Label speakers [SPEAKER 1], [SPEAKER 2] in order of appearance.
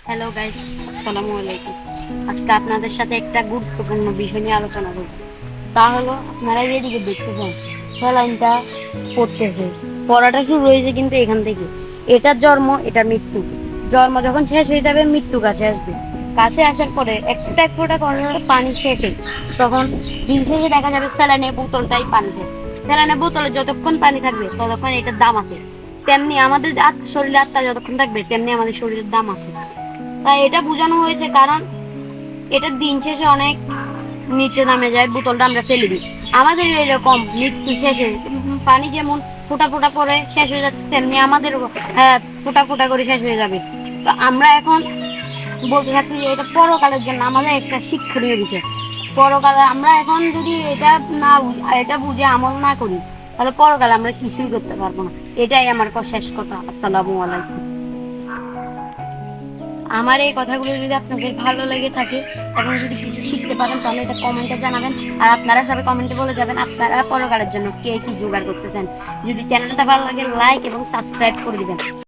[SPEAKER 1] Hello guys, আসসালামু আলাইকুম। আজকে আপনাদের সাথে একটা গুরুত্বপূর্ণ বিষয় নিয়ে আলোচনা করব। তা হলো, আপনারা এদিকে দেখতে পান স্যালাইনটা পড়তেছে, পড়াটা শুরু হয়েছে কিন্তু এখান থেকে। এটার জন্ম, এটা মৃত্যু। জন্ম যখন শেষ হয়ে যাবে, মৃত্যু কাছে আসবে। কাছে আসার পরে এক ফোঁটা করে পানি শেষে, তখন দিন শেষে দেখা যাবে স্যালাইনের বোতলটাই পানি শেষ। স্যালাইনের বোতলে যতক্ষণ পানি থাকবে ততক্ষণ এটার দাম আছে। তেমনি আমাদের শরীরে আত্মা যতক্ষণ থাকবে তেমনি আমাদের শরীরের দাম আছে। তাই এটা বোঝানো হয়েছে, কারণ এটা দিন শেষে অনেক নিচে নামে যায়, বোতলটা আমরা ফেলে দিই। আমাদের এরকম মৃত্যু শেষে পানি যেমন ফোঁটা ফোঁটা করে শেষ হয়ে যাচ্ছে, তেমনি আমাদের ফোঁটা ফোঁটা করে শেষ হয়ে যাবে। তো আমরা এখন বলতে চাচ্ছি যে এটা পরকালের জন্য আমাদের একটা শিক্ষণীয় বিষয়। পরকালে আমরা এখন যদি এটা বুঝে আমল না করি, তাহলে পরকালে আমরা কিছুই করতে পারবো না। এটাই আমার শেষ কথা। আসসালামু আলাইকুম। আমার এই কথাগুলো যদি আপনাদের ভালো লেগে থাকে এবং যদি কিছু শিখতে পারেন, তাহলে এটা কমেন্টে জানাবেন। আর আপনারা সবাই কমেন্টে বলে যাবেন আপনারা পরকালের জন্য কে কি জোগাড় করতেছেন। যদি চ্যানেলটা ভালো লাগে, লাইক এবং সাবস্ক্রাইব করে দিবেন।